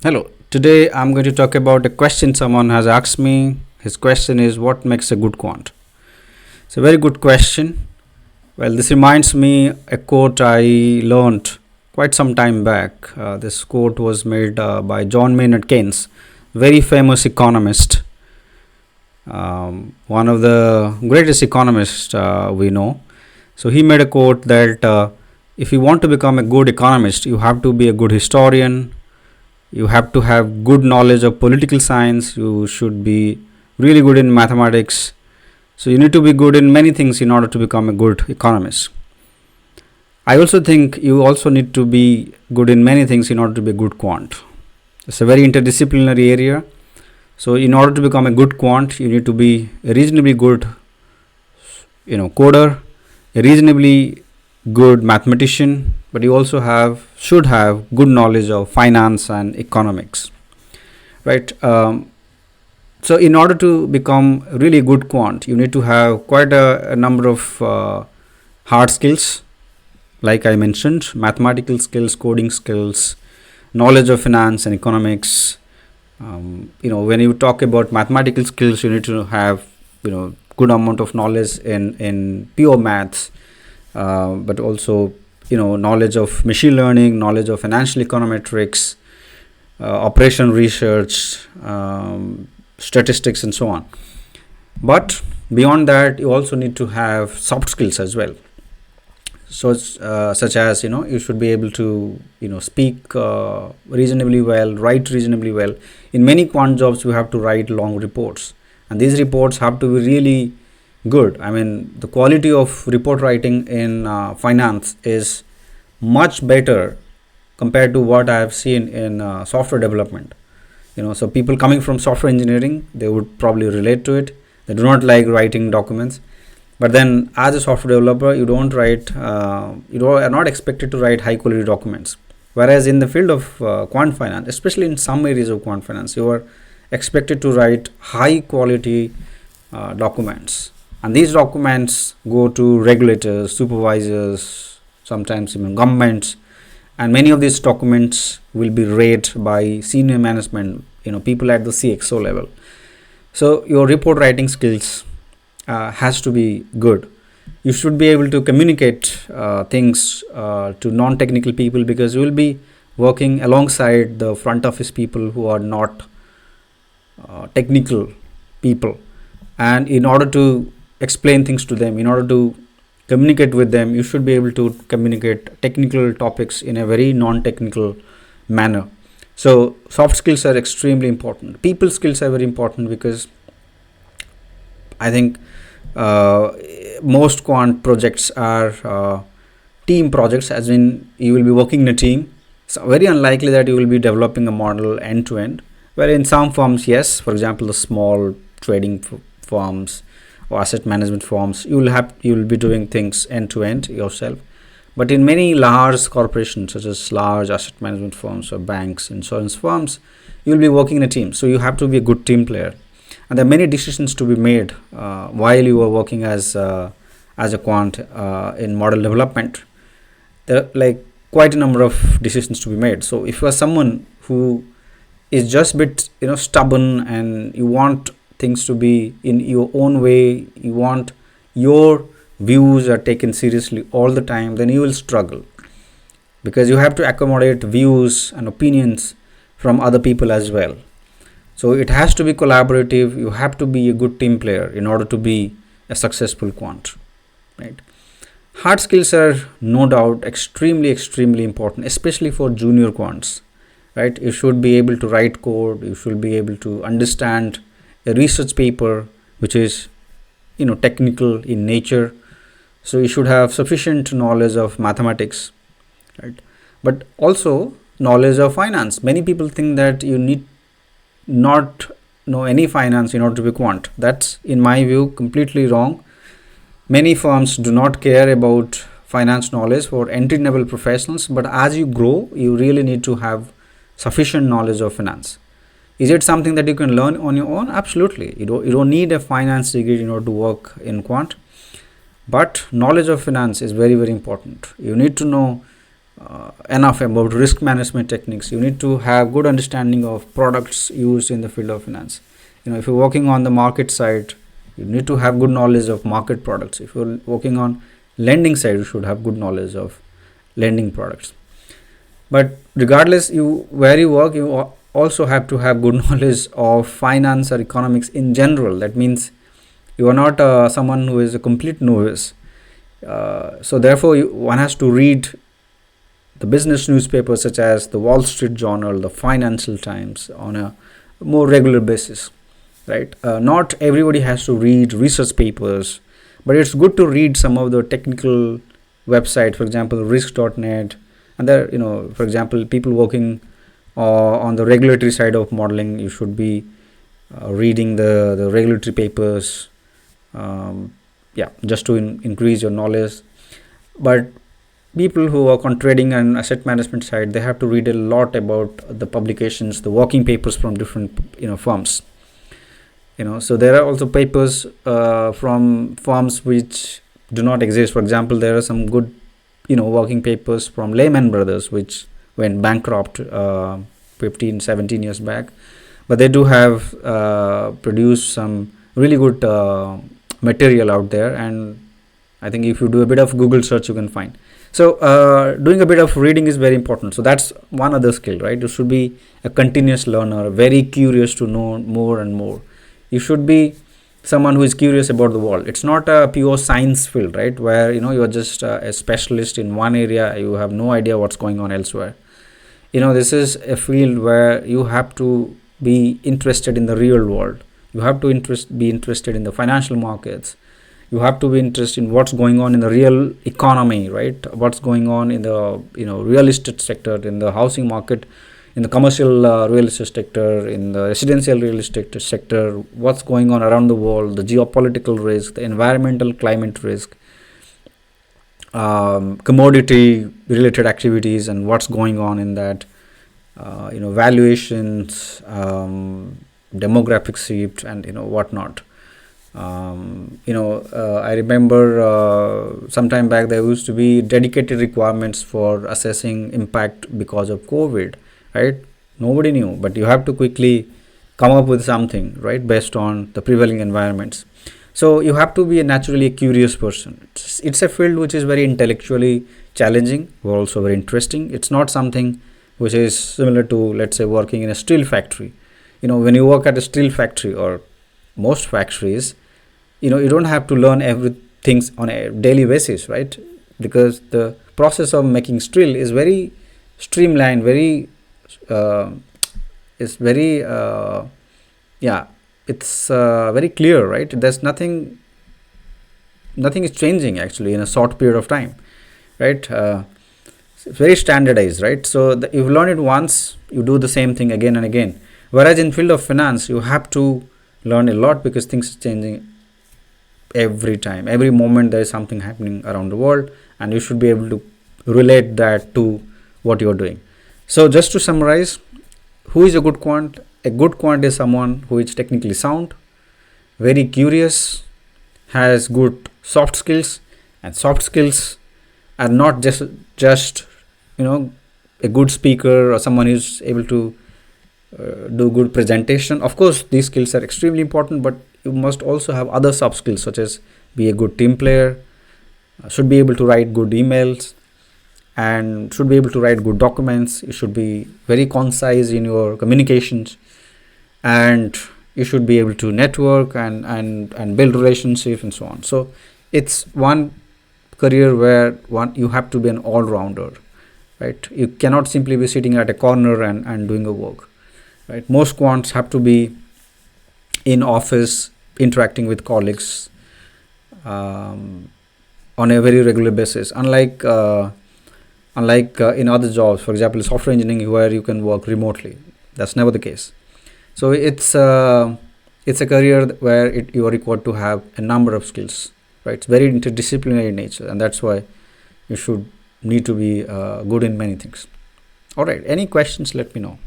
Hello. Today I'm going to talk about a question someone has asked me. His question is, what makes a good quant? It's a very good question. Well, this reminds me a quote I learned quite some time back. This quote was made by John Maynard Keynes, very famous economist, one of the greatest economists we know. So he made a quote that if you want to become a good economist, you have to be a good historian. You have to have good knowledge of political science. You should be really good in mathematics. So you need to be good in many things in order to become a good economist. I also think you also need to be good in many things in order to be a good quant. It's a very interdisciplinary area. So in order to become a good quant, you need to be a reasonably good, coder, a reasonably good mathematician, but you also should have good knowledge of finance and economics, right? So in order to become really good quant, you need to have quite a number of hard skills, like I mentioned: mathematical skills, coding skills, knowledge of finance and economics. When you talk about mathematical skills, you need to have good amount of knowledge in pure maths, but also knowledge of machine learning, knowledge of financial econometrics, operation research, statistics, and so on. But beyond that, you also need to have soft skills as well. So such as you should be able to speak reasonably well, write reasonably well. In many quant jobs, you have to write long reports, and these reports have to be really good. I mean, the quality of report writing in finance is much better compared to what I have seen in software development. So people coming from software engineering, they would probably relate to it. They do not like writing documents. But then as a software developer, you are not expected to write high quality documents. Whereas in the field of quant finance, especially in some areas of quant finance, you are expected to write high quality documents. And these documents go to regulators, supervisors, sometimes even governments. And many of these documents will be read by senior management, people at the CXO level. So your report writing skills has to be good. You should be able to communicate things to non-technical people, because you will be working alongside the front office people who are not technical people. And in order to explain things to them, in order to communicate with them, you should be able to communicate technical topics in a very non-technical manner. So soft skills are extremely important. People skills are very important, because I think most quant projects are team projects, as in you will be working in a team. It's very unlikely that you will be developing a model end to end. Where in some firms, yes, for example, the small trading firms or asset management firms, you will be doing things end to end yourself. But in many large corporations, such as large asset management firms or banks, insurance firms, you will be working in a team. So you have to be a good team player. And there are many decisions to be made while you are working as a quant in model development. There are like quite a number of decisions to be made. So if you are someone who is just a bit stubborn, and you want things to be in your own way, you want your views are taken seriously all the time, then you will struggle, because you have to accommodate views and opinions from other people as well. So it has to be collaborative. You have to be a good team player in order to be a successful quant, right? Hard skills are no doubt extremely important, especially for junior quants, right? You should be able to write code. You should be able to understand a research paper which is technical in nature. So you should have sufficient knowledge of mathematics, right? But also knowledge of finance. Many people think that you need not know any finance in order to be quant. That's, in my view, completely wrong. Many firms do not care about finance knowledge for entry level professionals, but as you grow, you really need to have sufficient knowledge of finance. Is it something that you can learn on your own? Absolutely. You don't need a finance degree in order to work in quant. But knowledge of finance is very important. You need to know enough about risk management techniques. You need to have good understanding of products used in the field of finance. If you're working on the market side, you need to have good knowledge of market products. If you're working on lending side, you should have good knowledge of lending products. But regardless where you work, you also have to have good knowledge of finance or economics in general. That means you are not someone who is a complete novice. So therefore one has to read the business newspapers such as the Wall Street Journal, the Financial Times on a more regular basis, right? Not everybody has to read research papers, but it's good to read some of the technical websites, for example risk.net, and there, for example, people working on the regulatory side of modeling. You should be reading the regulatory papers, just to increase your knowledge. But people who work on trading and asset management side, they have to read a lot about the publications, the working papers from different firms. So there are also papers from firms which do not exist. For example, there are some good working papers from Lehman Brothers, which went bankrupt 15-17 years back, but they do have produced some really good material out there, and I think if you do a bit of Google search, you can find. So doing a bit of reading is very important. So that's one other skill, right? You should be a continuous learner, very curious to know more and more. You should be someone who is curious about the world. It's not a pure science field, right, where you're just a specialist in one area. You have no idea what's going on elsewhere. This is a field where you have to be interested in the real world. You have to be interested in the financial markets. You have to be interested in what's going on in the real economy, right? What's going on in the real estate sector, in the housing market, in the commercial real estate sector, in the residential real estate sector, what's going on around the world, the geopolitical risk, the environmental climate risk, commodity related activities and what's going on in that, valuations, demographic shift, and whatnot. I remember some time back there used to be dedicated requirements for assessing impact because of COVID, right? Nobody knew, but you have to quickly come up with something, right, based on the prevailing environments. So you have to be naturally a curious person. It's a field which is very intellectually challenging, but also very interesting. It's not something which is similar to, let's say, working in a steel factory. When you work at a steel factory or most factories, you don't have to learn everything on a daily basis, right? Because the process of making steel is very streamlined, very it's very it's very clear, right? There's nothing is changing actually in a short period of time, right? It's very standardized, right? So you learn it once, you do the same thing again and again. Whereas in field of finance, you have to learn a lot because things are changing every time, every moment there is something happening around the world, and you should be able to relate that to what you're doing. So just to summarize, who is a good quant? A good quant is someone who is technically sound, very curious, has good soft skills, and soft skills are not just a good speaker or someone who's able to do good presentation. Of course, these skills are extremely important, but you must also have other soft skills such as be a good team player, should be able to write good emails, and should be able to write good documents. You should be very concise in your communications, and you should be able to network and build relationships and so on. So it's one career where you have to be an all-rounder, right? You cannot simply be sitting at a corner and doing a work, right? Most quants have to be in office, interacting with colleagues on a very regular basis, unlike in other jobs, for example software engineering, where you can work remotely. That's never the case. So it's a career where you are required to have a number of skills, right? It's very interdisciplinary in nature, and that's why you should need to be good in many things. All right, any questions, let me know.